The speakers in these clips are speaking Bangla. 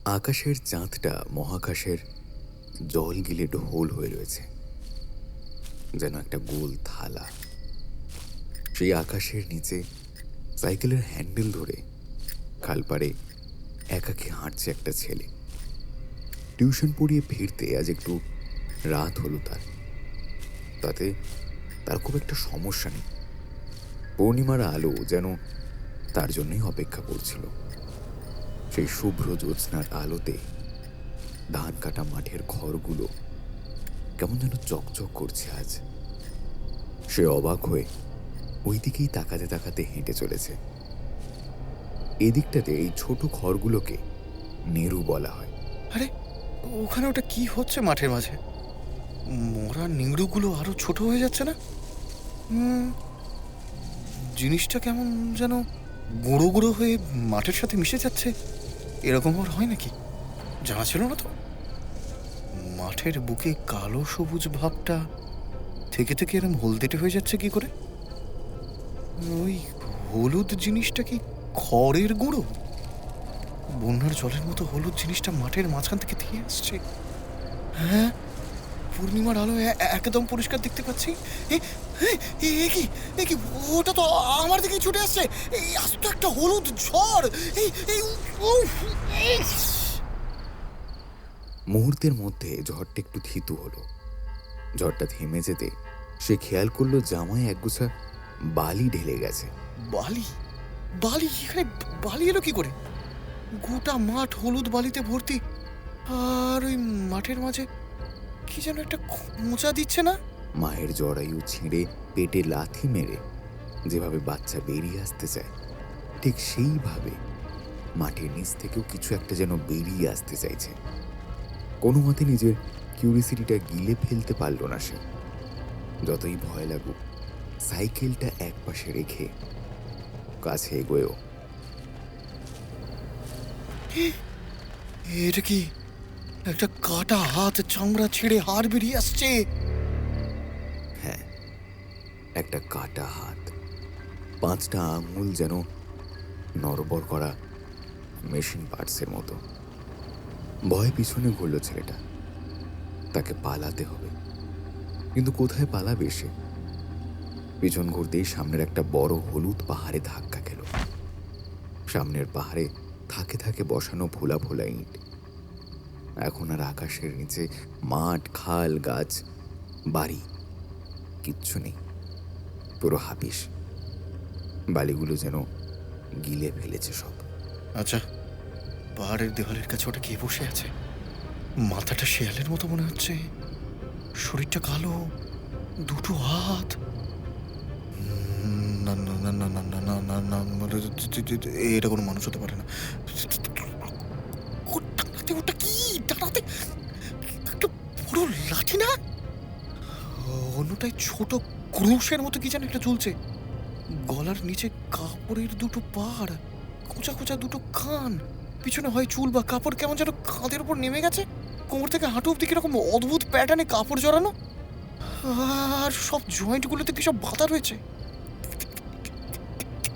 আকাশের চাঁদটা মহাকাশের জল গিলে ঢোল হয়ে রয়েছে, যেন একটা গোল থালা। সেই আকাশের নিচে সাইকেলের হ্যান্ডেল ধরে খালপাড়ে একাকী হাঁটছে একটা ছেলে। টিউশন পড়িয়ে ফিরতে আজ একটু রাত হলো তাতে তার খুব একটা সমস্যা নেই। পূর্ণিমার আলো যেন তার জন্যই অপেক্ষা করছিল। সেই শুভ্র জ্যোৎস্নার আলোতে ধান কাটা মাঠের খড়গুলো কেমন যেন চকচক করছে আজ। সে অবাক হয়ে ওই দিকেই তাকাতে তাকাতে হেঁটে চলেছে। এদিকটাতে এই ছোট খড়গুলোকে নেরু বলা হয়। আরে, ওখানে ওটা কি হচ্ছে মাঠের মাঝে? মরা নিংড়ুগুলো আরো ছোট হয়ে যাচ্ছে না? জিনিসটা কেমন যেন গুঁড়ো গুঁড়ো হয়ে মাঠের সাথে মিশে যাচ্ছে। এরকম আর হয় নাকি? জানা ছিল না তো। মাঠের বুকে কালো সবুজ ভাবটা থেকে থেকে এরম হলদেটে হয়ে যাচ্ছে কি করে? ওই হলুদ জিনিসটা কি খড়ের গুঁড়ো? বন্যার জলের মতো হলুদ জিনিসটা মাঠের মাঝখান থেকে ধেয়ে আসছে। হ্যাঁ, পূর্ণিমার আলো একদম পরিষ্কার দেখতে পাচ্ছি। এ এ এ কি এ কি ওটা তো আমার দিকেই ছুটে আসছে। এই আস্ত একটা হলুদ ঝড়। এই এই উফ, ইস! মুহূর্তের মধ্যে ঝড়টা একটু থিতু হলো। ঝড়টা থেমে যেতে সে খেয়াল করলো জামায় একগুছা বালি ঢেলে গেছে। বালি? বালি এখানে বালি এলো কি করে? গোটা মাঠ হলুদ বালিতে ভর্তি। আর ওই মাঠের মাঝে কি যেন একটা খোঁচা দিচ্ছে না? মায়ের জরায়ু ছিঁড়ে পেটে লাথি মেরে যেভাবে বাচ্চা বেরিয়ে আসতে চায়, ঠিক সেইভাবে মাটির নিচ থেকেও কিছু একটা যেন বেরিয়ে আসতে চাইছে। কোনো মতে নিজের কিউরিসিটিটা গিলে ফেলতে পারল না সে। যতই ভয় লাগুক, সাইকেলটা এক পাশে রেখে কাছে এগোয়েও। এটা কি? একটা কাটা হাত চামড়া ছিঁড়ে হাড় বেরিয়ে আসছে। হ্যাঁ, একটা কাটা হাত, 5টা আঙুল যেন নড়বড় করা মেশিন পার্টসের মতো। ভয় পিছনে ঘুরল ছেলেটা। তাকে পালাতে হবে, কিন্তু কোথায় পালাবে সে? পিছন ঘুরতেই সামনের একটা বড় হলুদ পাহাড়ে ধাক্কা খেল। সামনের পাহাড়ে থাকে থাকে বসানো ভোলা ভোলা ইট। এখন আর আকাশের নিচে মাঠ, খাল, গাছ, বাড়ি কিচ্ছু নেই। পুরো হাপিস। বালিগুলো যেন গিলে ফেলেছে সব। আচ্ছা, পাহাড়ের দেওয়ালের কাছে ওটা কে বসে আছে? মাথাটা শেয়ালের মতো মনে হচ্ছে, শরীরটা কালো, দুটো হাত। না না না না না না না না না, এটা কোনো মানুষ হতে পারে না। ডানাতে ওটা কি? ডানাতে একটা বড় লাঠি না? অন্যটায় ছোট ক্রুশের মতো কি যেন একটা ঝুলছে। গলার নিচে কাপড়ের দুটো পাড়, খোঁচা খোঁচা দুটো কান, পিছনে হয় চুল বা কাপড় কেমন যেন কাঁধের উপর নেমে গেছে। কোমর থেকে হাঁটু অব্দি কিরকম অদ্ভুত প্যাটার্নে কাপড় জড়ানো। আর সব জয়েন্টগুলোতে কি সব বাঁধা রয়েছে।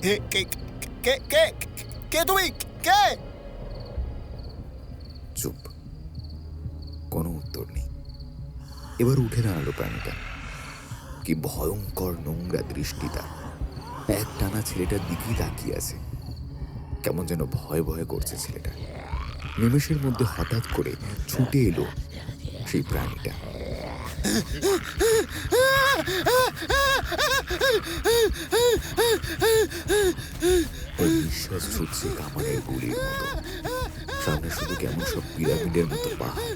কে কে কে কে কে তুমি? কে? চুপ, কোনো উত্তর নেই। এবার উঠে দাঁড়ালো প্রাণীটা। কি ভয়ঙ্কর নোংরা দৃষ্টি তার। এক টানা ছেলেটার দিকেই তাকিয়ে আছে। কেমন যেন ভয় ভয় করছে ছেলেটা। নিমেষের মধ্যে হঠাৎ করে ছুটে এলো সেই প্রাণীটা। ওর নিঃশ্বাস ছুটছে কামানের গুলির মতো। সামনে শুধু কেমন সব পিরামিডের মতো পাহাড়,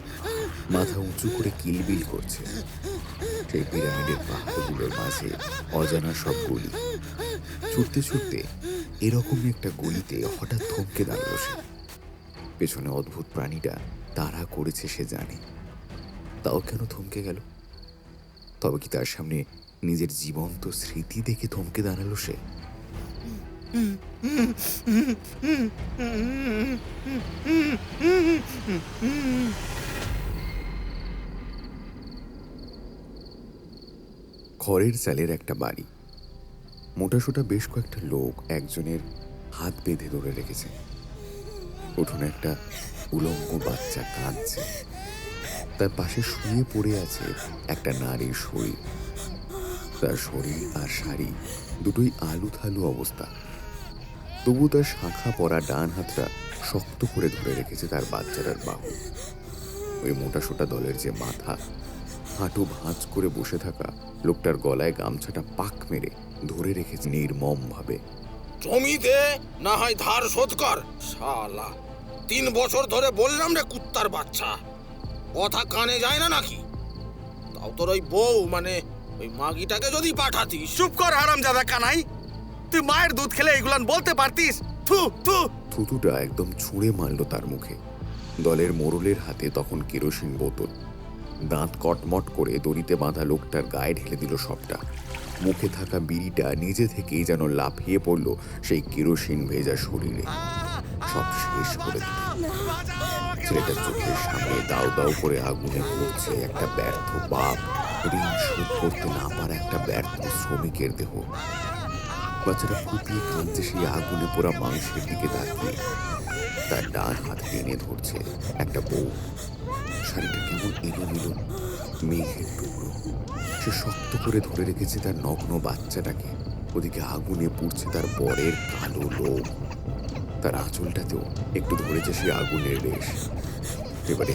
মাথা উঁচু করে কিলবিল করছে। সেই পিরামিডের পাহাড়গুলোর মাঝে অজানা সব গলি। ছুটতে ছুটতে এরকমই একটা গলিতে হঠাৎ থমকে দাঁড়ালো সে। পেছনে অদ্ভুত প্রাণীটা তাড়া করেছে সে জানে, তাও কেন থমকে গেল? তবে কি তার সামনে নিজের জীবন্ত স্মৃতি দেখে থমকে দাঁড়ালো সে? খড়ের চালের একটা বাড়ি। মোটাসোটা বেশ কয়েকটা লোক একজনের হাত বেঁধে ধরে রেখেছে। উঠোনে একটা উলঙ্গ বাচ্চা কাঁদছে। তার পাশে শুয়ে পড়ে আছে একটা নারীর শরীর। তার শরীর আর শাড়ি দুটোই আলু থালু অবস্থা। তবু তার শাখা পরা ডান হাতটা শক্ত করে ধরে রেখেছে তার বাচ্চাটার বাহু। ওই মোটাসোটা দলের যে মাথা, হাঁটু ভাঁজ করে বসে থাকা লোকটার গলায় গামছাটা পাক মেরে ধরে রেখেছে নির্মম ভাবে। জমি দে, না হয় ধার শোধ কর। শালা 3 বছর ধরে বললাম রে কুত্তার বাচ্চা, কথা কানে যায় না নাকি? তাও তোর ওই বউ মানে ওই মাগিটাকে যদি পাঠাতিস। চুপ কর হারামজাদা কানাই, তুই মায়ের দুধ খেলে এগুলান বলতে পারতিস? থু থু। থুতুটা একদম ছুঁড়ে মারল তার মুখে। দলের মোড়লের হাতে তখন কেরোসিন বোতল। দাঁত কটমট করে দড়িতে বাঁধা লোকটার গায়ে ঢেলে দিল সবটা। মুখে থাকা বিড়িটা নিজে থেকেই যেন লাফিয়ে পড়ল সেই কেরোসিন ভেজা শরীরে। সব শেষ করে দিল। ছেলেটার চোখের সামনে দাউ দাউ করে আগুনে পড়ছে একটা ব্যর্থ বাপ, ঋণ শোধ করতে না পারা একটা ব্যর্থ শ্রমিকের দেহ। বাচ্চাটা ফুপিয়ে কাঁদছে সেই আগুনে পোড়া মাংসের দিকে তাকিয়ে। তার ডান হাত টেনে ধরছে একটা বউ। শাড়িটা কেমন এলোমেলো, মেঘের টুকরো। সে শক্ত করে ধরে রেখেছে তার নগ্ন বাচ্চাটাকে। ওদিকে আগুনে পুড়ছে তার বরের কালো লোক। তার আঁচলটাতেও একটু ধরেছে সে আগুনের রেশ। এবারে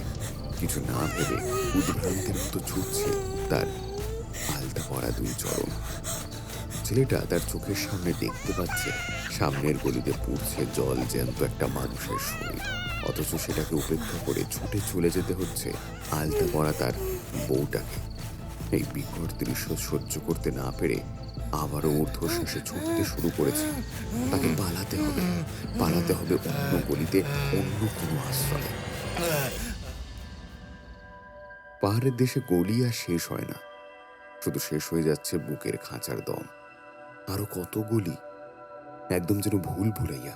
কিছু না ভেবে উদ্ভ্রান্তের মতো ছুটছে তার আলতা পরা 2 চরণ। ছেলেটা তার চোখের সামনে দেখতে পাচ্ছে সামনের গলিতে পুড়ছে জল জ্যান্ত একটা মানুষের শরীর, অথচ সেটাকে উপেক্ষা করে ছুটে চলে যেতে হচ্ছে আলতা পরা তার বউটাকে। এই বিকট দৃশ্য সহ্য করতে না পেরে আবারও ঊর্ধ্বশ্বাসে ছুটতে শুরু করেছে। তাকে পালাতে হবে, পালাতে হবে অন্য গলিতে, অন্য কোনো আশ্রয়ে। পাহাড়ের দেশে গলি আর শেষ হয় না, শুধু শেষ হয়ে যাচ্ছে বুকের খাঁচার দম। আরো কত গলি, একদম যেন ভুল ভুলাইয়া।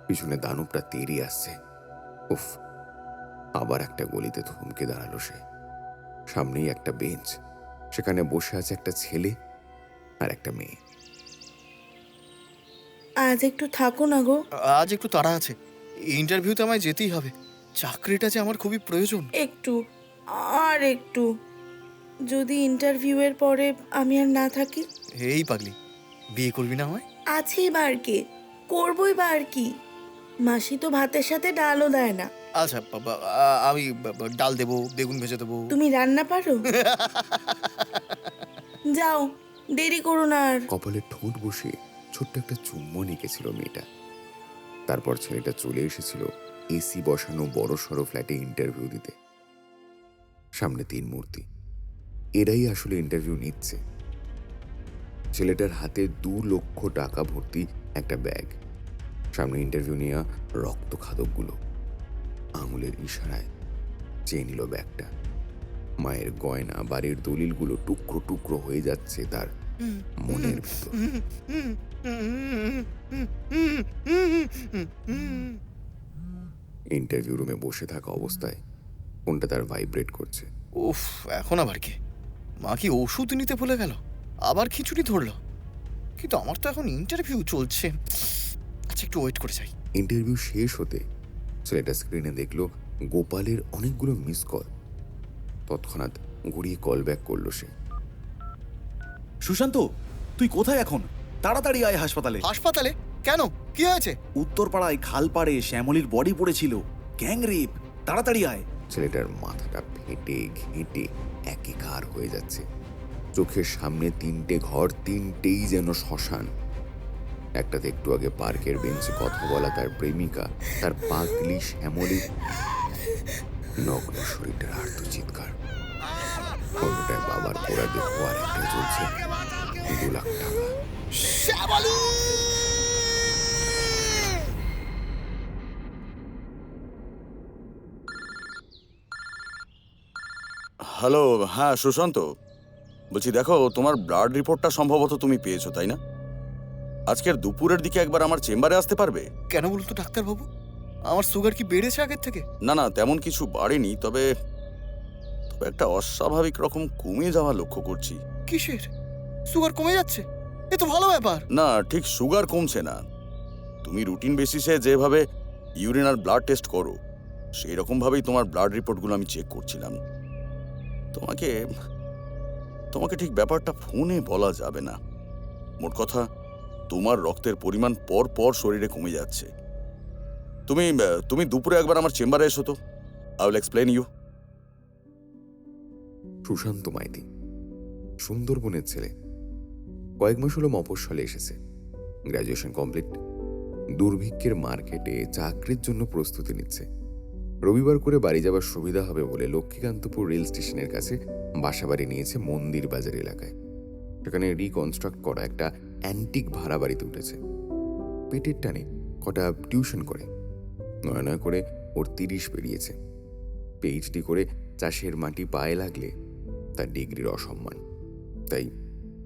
পিছনে দানবটা তেড়ে আসছে। উফ, আবার একটা গলিতে থমকে দাঁড়ালো সে। সামনেই একটা বেঞ্চ, সেখানে বসে আছে একটা ছেলে আর একটা মেয়ে। আজ একটু থাকো না গো। আজ একটু তাড়া আছে, ইন্টারভিউতে আমায় যেতেই হবে। চাকরিটা যে আমার খুবই প্রয়োজন। একটু, আর একটু। যদি ইন্টারভিউয়ের পরে আমি আর না থাকি? এই পাগলি, বিয়ে করবি না আমায়? আছি বা আর কি, করবই বা আর কি। মাসি তো ভাতের সাথে ডালও দেয় না। আচ্ছা বাবা, আমি ডাল দেবো, বেগুন ভেজে দেবো। তুমি রান্না পারো? যাও, দেরি করো না আর। কপালে ঠোঁট বসে ছোট্ট একটা চুম্বন এঁকেছিল মেয়েটা। তারপর ছেলেটা চলে এসেছিল এসি বসানো বড়সড় ফ্ল্যাটে ইন্টারভিউ দিতে। সামনে 3 মূর্তি, এরাই আসলে ইন্টারভিউ নিচ্ছে। ছেলেটার হাতে 2 লক্ষ টাকা ভর্তি একটা ব্যাগ। সামনে ইন্টারভিউ নেওয়া রক্ত খাদকগুলো। আঙুলের ইশারায় চেয়ে নিল ব্যাগটা। মায়ের গয়না, বাড়ির দলিলগুলো টুকরো টুকরো হয়ে যাচ্ছে তার মনের ভিতর। ইন্টারভিউ রুমে বসে থাকা অবস্থায় ফোনটা তার ভাইব্রেট করছে। উফ, এখন আবার কি? মা কি ওষুধ নিতে ভুলে গেল? আবার খিচুড়ি ধরলো? কিন্তু আমার তো এখন ইন্টারভিউ চলছে। আচ্ছা, একটু ওয়েট করে যাই। ইন্টারভিউ শেষ হতে ছেলেটা স্ক্রিনে দেখলো গোপালের অনেকগুলো মিস কল। তৎক্ষণাৎ ঘুরিয়ে কল ব্যাক করলো সে। সুশান্ত, তুই কোথায় এখন? তাড়াতাড়ি আয় হাসপাতালে। হাসপাতালে? কেন, কি হয়েছে? উত্তরপাড়ায় খালপাড়ে শ্যামলীর বডি পড়েছিল, গ্যাং রেপ। তাড়াতাড়ি আয়। ছেলেটার মাথাটা ফেটে ঘেঁটে একাকার হয়ে যাচ্ছে। চোখের সামনে 3টে ঘর, 3টেই যেন শ্মশান। একটাতে একটু আগে পার্কের বেঞ্চে কথা বলা তার প্রেমিকা, তার পাগলি শ্যামলীর নগ্ন শরীরটার আর্ত চিৎকার। অন্যটায় বাবার পোড়া দেহ, আর একটা চলছে 2 লাখ টাকা। হ্যালো, হ্যাঁ সুশান্ত বলছি। দেখো, তোমার ব্লাড রিপোর্টটা সম্ভবত তুমি পেয়েছো, তাই না? আজকের দুপুরের দিকে একবার আমার চেম্বারে আসতে পারবে? কেন বলতো ডাক্তারবাবু? আমার সুগার কি বেড়েছে আগের থেকে? না না, তেমন কিছু বাড়েনি, তবে একটা অস্বাভাবিক রকম কমে যাওয়া লক্ষ্য করছি। কিসের সুগার কমে যাচ্ছে? এ তো ভালো ব্যাপার। না, ঠিক সুগার কমছে না। তুমি রুটিন বেসিসে যেভাবে ইউরিন আর ব্লাড টেস্ট করো, সেই রকমভাবেই তোমার ব্লাড রিপোর্টগুলো আমি চেক করছিলাম। তোমাকে তোমাকে ঠিক ব্যাপারটা ফোনে বলা যাবে না। মোট কথা, তোমার রক্তের পরিমাণ পর পর শরীরে কমে যাচ্ছে। তুমি দুপুরে একবার আমার চেম্বারে এসো তো, I will explain you. Sushant Maity সুন্দরবনের ছেলে, কয়েক মাস হলো মফস্বলে এসেছে। গ্র্যাজুয়েশন কমপ্লিট, দুর্ভিক্ষের মার্কেটে চাকরির জন্য প্রস্তুতি নিচ্ছে। রবিবার করে বাড়ি যাবার সুবিধা হবে বলে লক্ষ্মীকান্তপুর রেল স্টেশনের কাছে বাসাবাড়ি নিয়েছে মন্দির বাজার এলাকায়। সেখানে রিকনস্ট্রাক্ট করা একটা অ্যান্টিক ভাড়া বাড়িতে উঠেছে। পেটের টানে কটা টিউশন করে, নয় নয় করে ওর 30 পেরিয়েছে। পিএইচডি করে চাষের মাটি পায়ে লাগলে তার ডিগ্রির অসম্মান। তাই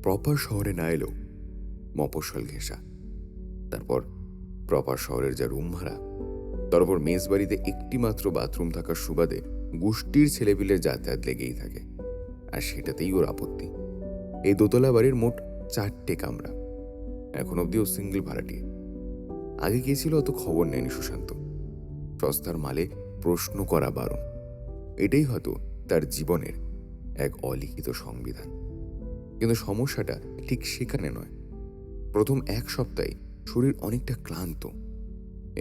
প্রপার শহরে না এলেও মফস্বল ঘেঁষা। তারপর প্রপার শহরের যা রুম ভাড়া, তার উপর মেস বাড়িতে একটি মাত্র বাথরুম থাকার সুবাদে গোষ্ঠীর ছেলেপিলের যাতায়াত লেগেই থাকে। আর সেটাতেই ওর আপত্তি। এই দোতলা বাড়ির মোট 4টে কামরা, এখন অব্দিও সিঙ্গেল ভাড়াটিয়ে। আগে গিয়েছিল, অত খবর নেয়নি সুশান্ত। সস্তার মালে প্রশ্ন করা বারণ। এটাই হয়তো তার জীবনের এক অলিখিত সংবিধান। কিন্তু সমস্যাটা ঠিক সেখানে নয়। প্রথম 1 সপ্তাহে শরীর অনেকটা ক্লান্ত।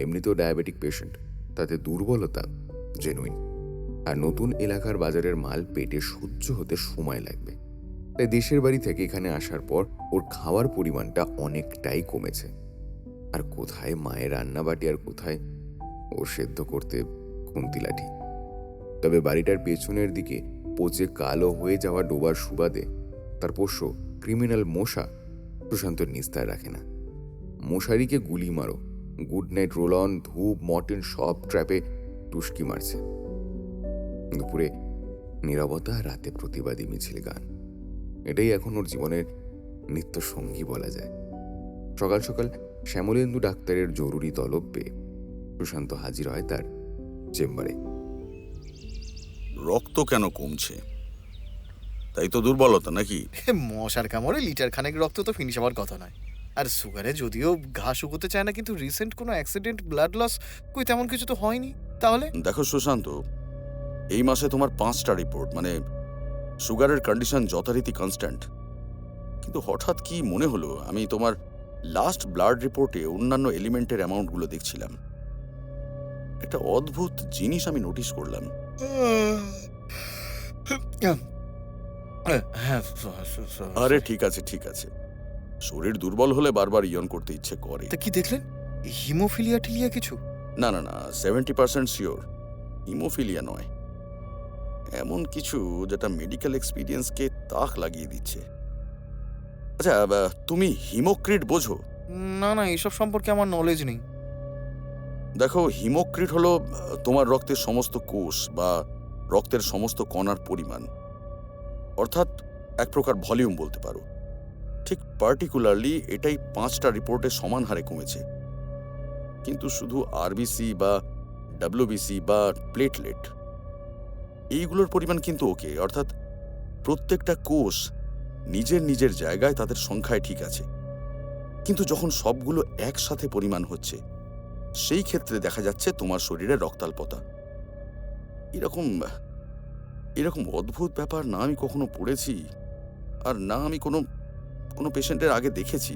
এমনিতেও ডায়াবেটিক পেশেন্ট, তাতে দুর্বলতা জেনুইন। আর নতুন এলাকার বাজারের মাল পেটে সহ্য হতে সময় লাগবে। তাই দেশের বাড়ি থেকে এখানে আসার পর ওর খাওয়ার পরিমাণটা অনেকটাই কমেছে। আর কোথায় মায়ের রান্নাবাটি, আর কোথায় ও সেদ্ধ করতে খুন্তি লাঠি। তবে বাড়িটার পেছনের দিকে পচে কালো হয়ে যাওয়া ডোবার সুবাদে তার পোষ্য ক্রিমিনাল মশা সুশান্তর নিস্তার রাখে না। মশারিকে গুলি মারো, গুড নাইট রোল অন, ধূপ, মটন সব ট্র্যাপে টুস্কি মারছে। দুপুরে নীরবতা, রাতে প্রতিবাদী মিছিল গান, এটাই এখন ওর জীবনের নিত্য সঙ্গী বলা যায়। সকাল সকাল শ্যামলেন্দু ডাক্তারের জরুরি তলব পেয়ে সুশান্ত হাজির হয় তার চেম্বারে। রক্ত কেন কমছে? তাই তো দুর্বলতা নাকি? মশার কামড়ে লিটার খানেক রক্ত তো ফিনিশ হওয়ার কথা নয়। আর সুগারে যদিও ঘা শুকোতে চায় না, কিন্তু রিসেন্ট কোনো অ্যাক্সিডেন্ট, ব্লাড লস কই তেমন কিছু তো হয়নি। তাহলে দেখো সুশান্ত, এই মাসে তোমার 5টা রিপোর্ট, মানে সুগারের কন্ডিশন যথারীতি কনস্ট্যান্ট। কিন্তু হঠাৎ কি মনে হলো, আমি তোমার লাস্ট ব্লাড রিপোর্টে অন্যান্য এলিমেন্টের অ্যামাউন্টগুলো দেখছিলাম। একটা অদ্ভুত জিনিস আমি নোটিস করলাম। হ্যাঁ, আরে ঠিক আছে ঠিক আছে, শরীর দুর্বল হলে বারবার ইয়ন করতে ইচ্ছে করে। তা কি দেখলেন? হিমোফিলিয়া টিলিয়া কিছু? না না না, 70% শিওর হিমোফিলিয়া নয়। এমন কিছু যেটা মেডিকেল এক্সপিরিয়েন্সকে তাক লাগিয়ে দিচ্ছে। আচ্ছা, তুমি হিমোক্রিট বোঝো? না না, এসব সম্পর্কে আমার নলেজ নেই। দেখো, হিমোক্রিট হলো তোমার রক্তের সমস্ত কোষ বা রক্তের সমস্ত কণার পরিমাণ, অর্থাৎ এক প্রকার ভলিউম বলতে পারো। ঠিক পার্টিকুলারলি এটাই 5টা রিপোর্টে সমান হারে কমেছে। কিন্তু শুধু আরবিসি বা ডাব্লিউবিসি বা প্লেটলেট, এইগুলোর পরিমাণ কিন্তু ওকে, অর্থাৎ প্রত্যেকটা কোষ নিজের নিজের জায়গায় তাদের সংখ্যায় ঠিক আছে। কিন্তু যখন সবগুলো একসাথে পরিমাণ হচ্ছে, সেই ক্ষেত্রে দেখা যাচ্ছে তোমার শরীরে রক্তাল্পতা। এরকম এরকম অদ্ভুত ব্যাপার না আমি কখনো পড়েছি, আর না আমি কোনো পেশেন্টের আগে দেখেছি।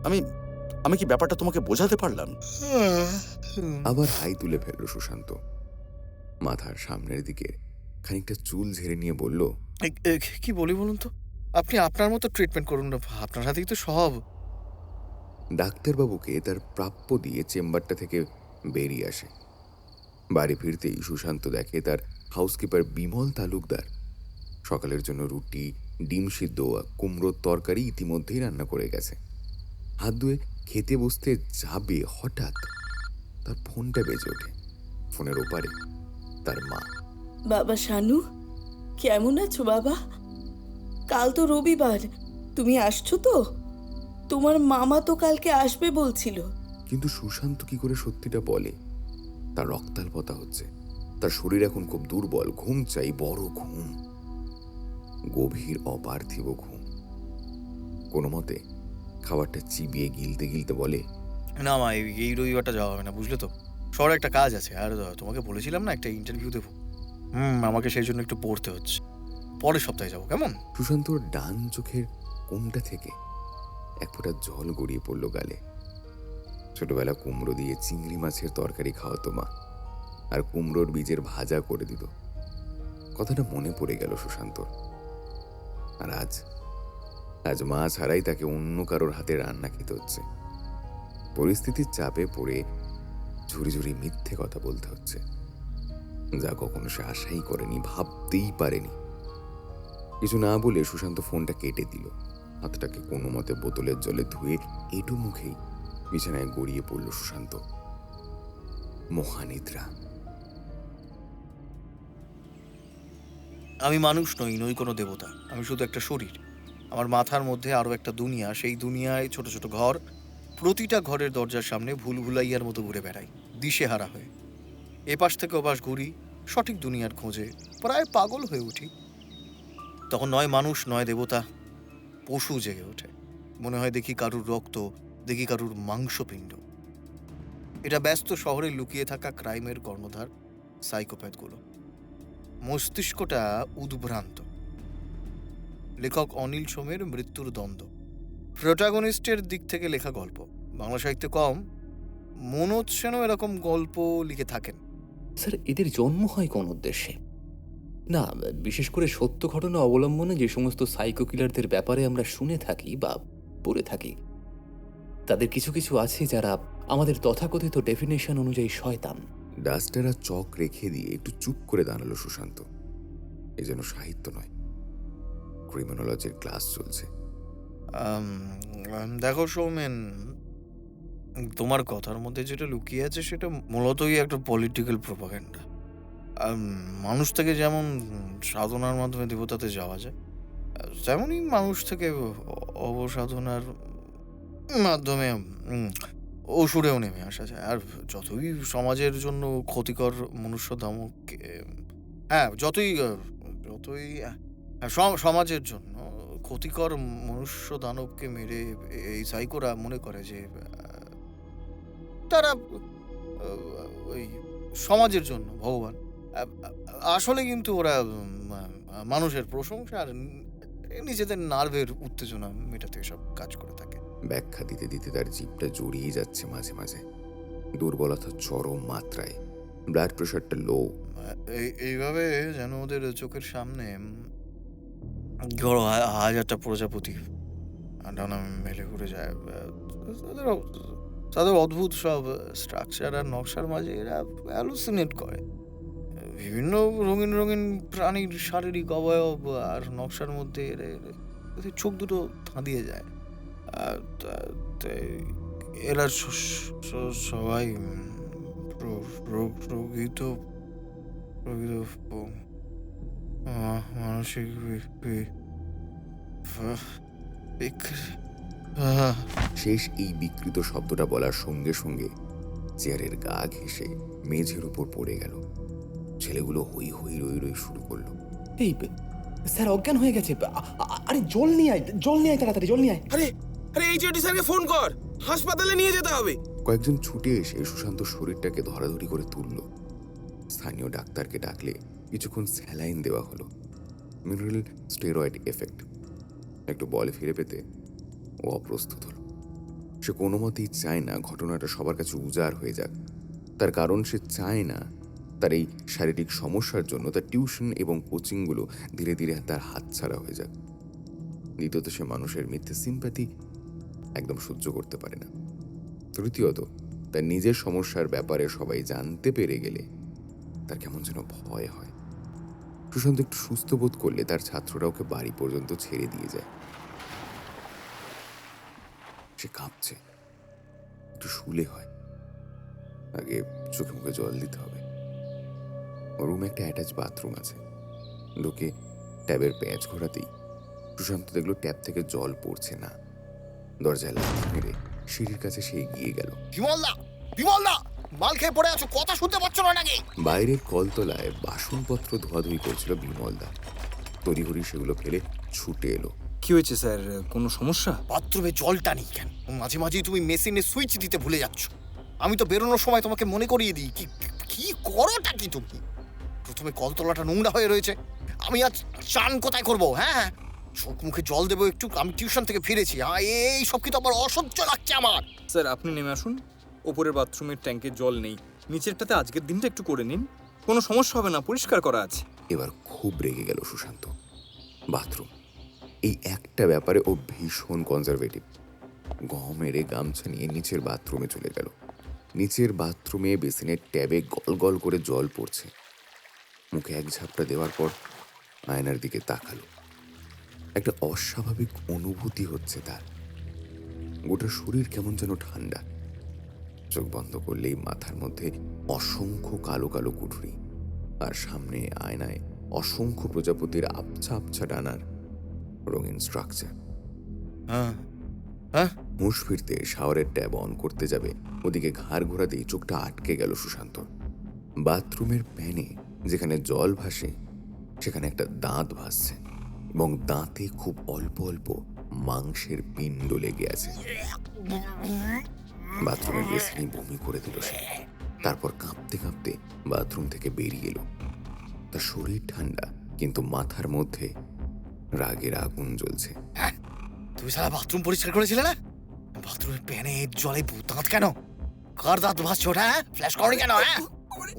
আমি আমি কি ব্যাপারটা তোমাকে বোঝাতে পারলাম? আবার হাই তুলে ফেলল সুশান্ত। মাথার সামনের দিকে খানিকটা চুল ঝেড়ে নিয়ে বলল, কি বলি বলুন তো? আপনি আপনার মতো ট্রিটমেন্ট করুন না, আপনার হাতেই তো সব। ডাক্তারবাবুকে তার প্রাপ্য দিয়ে চেম্বারটা থেকে বেরিয়ে আসে। বাড়ি ফিরতেই সুশান্ত দেখে তার হাউসকিপার বিমল তালুকদার সকালের জন্য রুটি, ডিম সিদ্ধ আর কুমড়োর তরকারি ইতিমধ্যেই রান্না করে গেছে। হাত ধুয়ে খেতে বসতে যাবে, হঠাৎ তার ফোনটা বেজে ওঠে। ফোনের ওপারে তার মা। বাবা শানু, কেমন আছো বাবা? কাল তো রবিবার, তুমি আসছো তো? তোমার মামা তো কালকে আসবে বলছিল। কিন্তু সুশান্ত কি করে সত্যিটা বলে? তার রক্তাল্পতা হচ্ছে, তার শরীর এখন খুব দুর্বল, ঘুম চাই, বড় ঘুম, গভীর অপার্থিব ঘুম। কোনো মতে খাবারটা চিবিয়ে গিলতে গিলতে বলে, না মা, এই রবিবারটা যাওয়া হবে না, বুঝলে তো? শহরে একটা কাজ আছে, আর তোমাকে বলেছিলাম না একটা ইন্টারভিউ দেবো। আমাকে সেই জন্য একটু পড়তে হচ্ছে। পরের সপ্তাহে যাবো, কেমন? সুশান্তর ডান চোখের কোণটা থেকে এক ফোঁটা জল গড়িয়ে পড়ল গালে। ছোটবেলা কুমড়ো দিয়ে চিংড়ি মাছের তরকারি খাওয়াতো মা, আর কুমড়োর বীজের ভাজা করে দিত। কথাটা মনে পড়ে গেল সুশান্তর। আর আজ মা ছাড়াই তাকে অন্য কারোর হাতে রান্না খেতে হচ্ছে। পরিস্থিতির চাপে পড়ে ঝুড়ি ঝুড়ি মিথ্যে কথা বলতে হচ্ছে, যা কখনো সে আশাই করেনি, ভাবতেই পারেনি। কিছু না বলে সুশান্ত ফোনটা কেটে দিল। হাতটাকে কোনো মতে বোতলের জলে ধুয়ে এঁটো মুখেই বিছানায় গড়িয়ে পড়ল সুশান্ত। মহানিদ্রা। আমি মানুষ নই কোনো দেবতা। আমি শুধু একটা শরীর। আমার মাথার মধ্যে আরও একটা দুনিয়া। সেই দুনিয়ায় ছোট ছোট ঘর। প্রতিটা ঘরের দরজার সামনে ভুলভুলাইয়ার মতো ঘুরে বেড়াই, দিশেহারা হয়ে। এপাশ থেকে ওপাশ ঘুরি, সঠিক দুনিয়ার খোঁজে। প্রায় পাগল হয়ে উঠি। তখন নয় মানুষ নয় দেবতা, পশু জেগে ওঠে। মনে হয় দেখি কারুর রক্ত, দেখি কারুর মাংসপিণ্ড। এটা ব্যস্ত শহরে লুকিয়ে থাকা ক্রাইমের কর্ণধার সাইকোপ্যাথগুলো। মস্তিষ্কটা উদ্ভ্রান্ত। লেখক অনিল সোমের মৃত্যুর দ্বন্দ্ব। প্রোটাগনিস্টের দিক থেকে লেখা গল্প। বাংলা সাহিত্যে কম, মনোজ সেনও এরকম গল্প লিখে থাকেন। স্যার, এদের জন্ম হয় কোন উদ্দেশ্যে? না, বিশেষ করে সত্য ঘটনা অবলম্বনে যে সমস্ত সাইকো কিলারদের ব্যাপারে আমরা শুনে থাকি বা পড়ে থাকি, তাদের কিছু কিছু আছে যারা আমাদের তথাকথিত ডেফিনেশন অনুযায়ী শয়তান। ডাস্টার আর চক রেখে দিয়ে একটু চুপ করে দাঁড়ালো সুশান্ত। এ যেন সাহিত্য নয়, ক্রিমিনোলজির ক্লাস চলছে। দেখো সৌমেন, তোমার কথার মধ্যে যেটা লুকিয়ে আছে সেটা মূলতই একটা পলিটিক্যাল প্রোপাগান্ডা। মানুষ থেকে যেমন সাধনার মাধ্যমে দেবতাতে যাওয়া যায়, তেমনই মানুষ থেকে অবসাধনার মাধ্যমে অসুরেও নেমে আসা যায়। আর যতই সমাজের জন্য ক্ষতিকর মনুষ্য দানবকে, সমাজের জন্য ক্ষতিকর মনুষ্য দানবকে মেরে এই সাইকোরা মনে করে যে তারা ওই সমাজের জন্য ভগবান। আসলে কিন্তু ওরা মানুষের প্রশংসা আর নিজেদের নার্ভের উত্তেজনা মেটাতে সব কাজ করে থাকে। ব্যাখ্যা দিতে দিতে তার জিভটা জড়িয়ে যাচ্ছে মাঝে মাঝে। দুর্বলতা চরম মাত্রায়, ব্লাড প্রেশারটা লো। এইভাবে যেন ওদের চোখের সামনে ধরো হাজারটা প্রজাপতি ডানা মেলে ঘুরে যায়। তাদের অদ্ভুত সব স্ট্রাকচার আর নকশার মাঝে এরা হ্যালুসিনেট করে। বিভিন্ন রঙিন রঙিন প্রাণীর শারীরিক অবয়ব আর নকশার মধ্যে চোখ দুটো ধাঁধিয়ে যায়। এরা সবাই প্রকৃত মানসিক শেষ এই বিকৃত শব্দটা বলার সঙ্গে সঙ্গে চেয়ারের গা ঘেঁষে মেঝের উপর পড়ে গেল। ছেলেগুলো হই হই রই রই শুরু করলো। এই স্যার অজ্ঞান হয়ে গেছে। আরে জল নিয়ে আয়, তাড়াতাড়ি জল নিয়ে আয়। আরে আরে এইচওডি স্যারকে ফোন কর, হাসপাতালে নিয়ে যেতে হবে। কয়েকজন ছুটে এসে সুশান্ত শরীরটাকে ধরাধরি করে তুলল। স্থানীয় ডাক্তারকে ডাকলে কিছুক্ষণ স্যালাইন দেওয়া হলো। Mineral steroid effect. একটু বল ফিরে পেতে ও অপ্রস্তুত হলো। সে কোনো মতেই চায় না ঘটনাটা সবার কাছে উজাড় হয়ে যাক। তার কারণ সে চায় না তার এই শারীরিক সমস্যার জন্য তার টিউশন এবং কোচিংগুলো ধীরে ধীরে তার হাতছাড়া হয়ে যাক। দ্বিতীয়ত, সে মানুষের মিথ্যে সিম্প্যাথি একদম সহ্য করতে পারে না। তৃতীয়ত, তার নিজের সমস্যার ব্যাপারে সবাই জানতে পেরে গেলে তার কেমন যেন ভয় হয়। সুশান্ত একটু সুস্থ বোধ করলে তার ছাত্ররা ওকে বাড়ি পর্যন্ত ছেড়ে দিয়ে যায়। সে কাঁপছে, একটু শুলে হয়। আগে চোখে মুখে জল দিতে হবে। রুমে একটা অ্যাটাচ বাথরুম আছে। ঢুকে ট্যাবের প্যাঁচ ঘোরাতেই সুশান্ত দেখলো ট্যাপ থেকে জল পড়ছে না। দরজায় লাথি মেরে সিঁড়ির কাছে সে এগিয়ে গেল। বিমলদা, মাল খেয়ে পড়ে আছো, কথা শুনতে পাচ্ছ না নাকি? বাইরের কলতলায় বাসনপত্র ধোয়াধুয়ি করছিল বিমলদা। তড়িঘড়ি সেগুলো ফেলে ছুটে এলো। কি হয়েছে স্যার, কোনো সমস্যা? বাথরুমে জলটা নেই কেন? মাঝে মাঝেই তুমি মেশিনে সুইচ দিতে ভুলে যাচ্ছ। আমি তো বেরোনোর সময় তোমাকে মনে করিয়ে দিই। কি কি করোটা কি তুমি? প্রথমে কলতলাটা নোংরা হয়ে রয়েছে, আমি আজ চান কোথায় করবো? হ্যাঁ, চোখ মুখে জল দেবো একটু, আমি টিউশন থেকে ফিরেছি। এই সব কিন্তু আমার অসহ্য লাগছে আমার। স্যার আপনি নেমে আসুন, ওপরের বাথরুমের ট্যাঙ্কে জল নেই, নিচেরটাতে আজকের দিনটা একটু করে নিন, কোনো সমস্যা হবে না, পরিষ্কার করা আছে। এবার খুব রেগে গেল সুশান্ত। বাথরুম, এই একটা ব্যাপারে ও ভীষণ কনজারভেটিভ। মেরে গামছা নিয়ে নিচের বাথরুমে চলে গেল। নিচের বাথরুমে বেসিনের ট্যাবে গল গল করে জল পড়ছে। মুখে এক ঝাপটা দেওয়ার পর আয়নার দিকে তাকালো। একটা অস্বাভাবিক অনুভূতি হচ্ছে তার। গোটা শরীর কেমন যেন ঠান্ডা। চোখ বন্ধ করলেই মাথার মধ্যে অসংখ্য কালো কালো কুঠুরি, আর সামনে আয়নায় অসংখ্য প্রজাপতির আবছা আবছা ডানার রঙিন স্ট্রাকচার। হ্যাঁ হ্যাঁ, হুঁশ ফিরতে শাওয়ারের ট্যাব অন করতে যাবে, ওদিকে ঘাড় ঘোরাতেই চোখটা আটকে গেল সুশান্তর। বাথরুমের প্যানে যেখানে জল ভাসে সেখানে একটা দাঁত ভাসছে, এবং দাঁতে খুব অল্প অল্প মাংসের পিণ্ড লেগে আছে। বাথরুমের বেসিনে বমি করে দিল সে। তারপর কাঁপতে কাঁপতে বাথরুম থেকে বেরিয়ে এলো। তার শরীর ঠান্ডা, কিন্তু মাথার মধ্যে রাগের আগুন জ্বলছে। তুমি সারা বাথরুম পরিষ্কার করেছিলে না? বাথরুমের প্যানে জলে দাঁত কেন? কার দাঁত ভাসছে ওটা? ফ্ল্যাশ করো কেন? হ্যাঁ,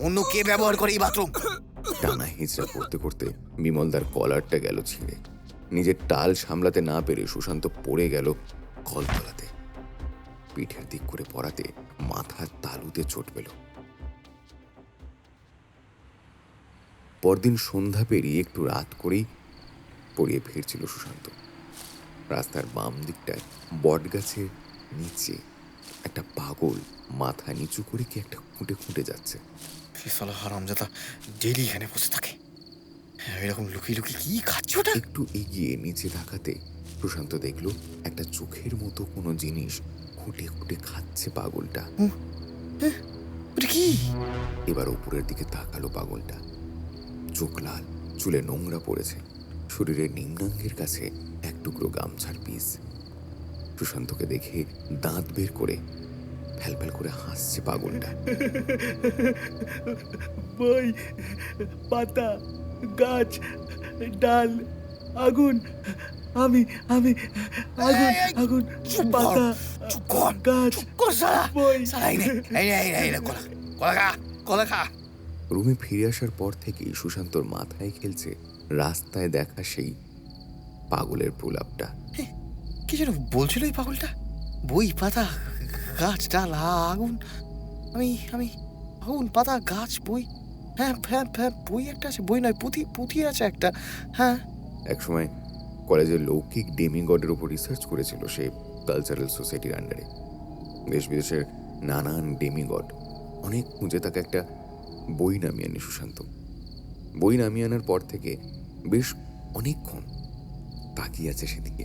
অন্য কে ব্যবহার করে এই বাথরুম? টানা হিঁচড়া করতে করতে বিমলদার কলারটা গেল ছিঁড়ে। নিজের টাল সামলাতে না পেরে সুশান্ত পড়ে গেল কলতলাতে। পিঠের দিক করে পড়াতে মাথার তালুতে চোট পেল। পরদিন সন্ধ্যা পেরিয়ে একটু রাত করেই পড়িয়ে ফিরছিল সুশান্ত। রাস্তার বাম দিকটায় বটগাছের নিচে একটা পাগল মাথা নিচু করে কি একটা খুঁটে খুঁটে যাচ্ছে। সালা হারামজাদা ডেইলি এখানে বসে থাকে, এরকম লুকিয়ে লুকিয়ে কি খাচ্ছে ওটা? একটু এগিয়ে নিচে তাকাতে সুশান্ত দেখল একটা চোখের মতো কোনো জিনিস খুঁটে খুঁটে খাচ্ছে পাগলটা। ওটা কি? এবার উপরের দিকে তাকালো পাগলটা। চোখ লাল, চুলে নোংরা পড়েছে, শরীরের নিম্নাঙ্গের কাছে এক টুকরো গামছার পিস। সুশান্তকে দেখে দাঁত বের করে ফ্যাল ফ্যাল করে হাসছে পাগলটা। বই, পাতা, গাছ, ডাল, আগুন, আমি আমি আগুন আগুন, চুপ কর, পাতা, চুপ কর, গাছ, চুপ কর সালা। বই। সালা এই কলা কলা খা, কলা খা। রুমে ফিরে আসার পর থেকেই সুশান্তর মাথায় খেলছে রাস্তায় দেখা সেই পাগলের প্রলাপটা। কি যেন বলছিল এই পাগলটা? বই, পাতা, গাছ, ডাল, আগুন, আমি আমি আগুন, পাতা, গাছ, বই। হ্যাঁ হ্যাঁ হ্যাঁ, বই একটা আছে, বই নয়, পুঁথি, পুঁথি আছে একটা। হ্যাঁ, একসময় কলেজের লৌকিক ডেমিগডের উপর রিসার্চ করেছিল সে কালচারাল সোসাইটির আন্ডারে। দেশ বিদেশের নানান ডেমিগড অনেক খুঁজে তাকে একটা বই নামিয়ে আনে সুশান্ত। বই নামিয়ে আনার পর থেকে বেশ অনেকক্ষণ তাকিয়ে আছে সেদিকে।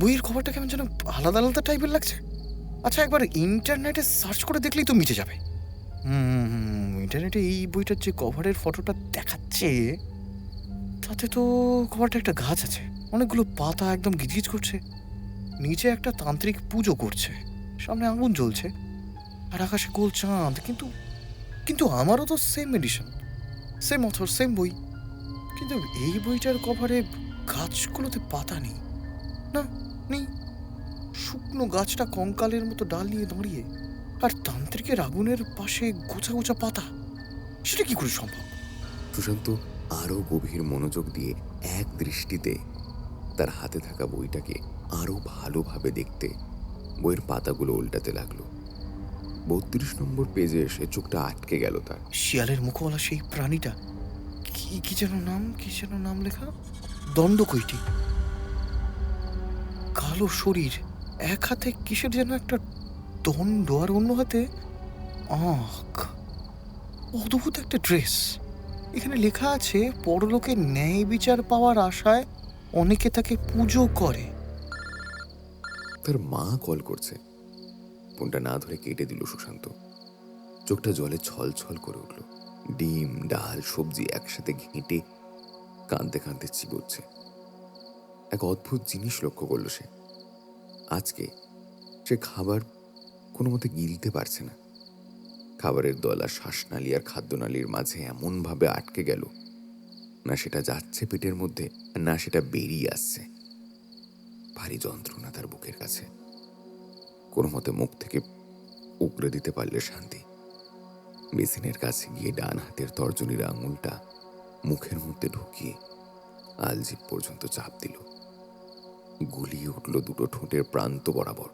বইয়ের খবরটা কেমন যেন আলাদা আলাদা টাইপের লাগছে। আচ্ছা, একবার ইন্টারনেটে সার্চ করে দেখলেই তো মিটে যাবে। ইন্টারনেটে এই বইটার যে কভারের ফটোটা দেখাচ্ছে, তাতে তো কভারটা একটা গাছ আছে, অনেকগুলো পাতা একদম গিজগিজ করছে, নিচে একটা তান্ত্রিক পুজো করছে, সামনে আগুন জ্বলছে, আর আকাশে গোল চাঁদ। কিন্তু কিন্তু আমারও তো same edition, same author, same বই, কিন্তু এই বইটার কভারে গাছগুলোতে পাতা নেই। না, নেই। শুকনো গাছটা কঙ্কালের মতো ডাল নিয়ে দাঁড়িয়ে, আর তান্ত্রিকের আগুনের পাশে গোছা গোছা পাতা। সেটা কি করে সম্ভব? সুশান্ত আরো গভীর মনোযোগ দিয়ে এক দৃষ্টিতে তার হাতে থাকা বইটাকে আরো ভালোভাবে দেখতে বইয়ের পাতাগুলো উল্টাতে লাগলো। 32 নম্বর পেজে এসে চোখটা আটকে গেল তার। শিয়ালের মুখওয়ালা সেই প্রাণীটা, কি যেন নাম লেখা, দণ্ডকৈটি। কালো শরীর, এক হাতে কিসের যেন একটা দণ্ড, আর অন্য হাতে আখ। অদ্ভুত একটা ড্রেস। এখানে লেখা আছে, পরলোকে ন্যায় বিচার পাওয়ার আশায় অনেকে তাকে পুজো করে। তার মা কল করছে। ফোনটা না ধরে কেটে দিল সুশান্ত। চোখটা জলে ছল ছল করে উঠল। ডিম, ডাল, সবজি একসাথে ঘেঁটে কাঁদতে কাঁদতে চিবোচ্ছে। এক অদ্ভুত জিনিস লক্ষ্য করল সে। আজকে সে খাবার কোনো মতে গিলতে পারছে না। খাবারের দলা শ্বাসনালী আর খাদ্যনালীর মাঝে এমনভাবে আটকে গেল, না সেটা যাচ্ছে পেটের মধ্যে, না সেটা বেরিয়ে আসছে। ভারী যন্ত্রণা তার বুকের কাছে। কোনো মতে মুখ থেকে উগড়ে দিতে পারলে শান্তি। বেসিনের কাছে গিয়ে ডান হাতের তর্জনীর আঙুলটা মুখের মধ্যে ঢুকিয়ে আলজিভ পর্যন্ত চাপ দিল। গুলিয়ে উঠল দুটো ঠোঁটের প্রান্ত বরাবর।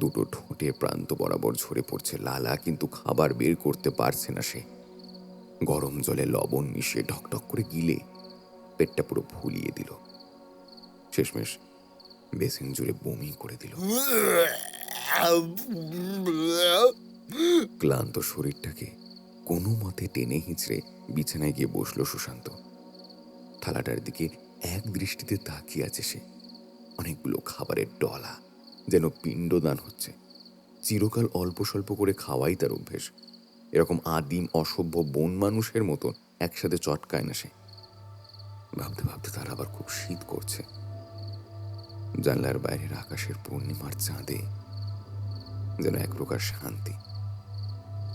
দুটো ঠোঁটের প্রান্ত বরাবর ঝরে পড়ছে লালা, কিন্তু খাবার বের করতে পারছে না সে। গরম জলে লবণ মিশিয়ে ঢকঢক করে গিলে পেটটা পুরো ফুলিয়ে দিল। শেষমেশ বেসিন জুড়ে বমি করে দিল। ক্লান্ত শরীরটাকে কোনো মতে টেনে হিঁচড়ে বিছানায় গিয়ে বসল সুশান্ত। থালাটার দিকে এক দৃষ্টিতে তাকিয়ে আছে সে। অনেকগুলো খাবারের ডলা, যেন পিণ্ডদান হচ্ছে। চিরকাল অল্প স্বল্প করে খাওয়াই তার অভ্যেস। এরকম আদিম অসভ্য বন মানুষের মতো একসাথে চটকায় না সে। ভাবতে ভাবতে তার আবার খুব শীত করছে। জানলার বাইরের আকাশের পূর্ণিমার চাঁদে যেন এক প্রকার শান্তি।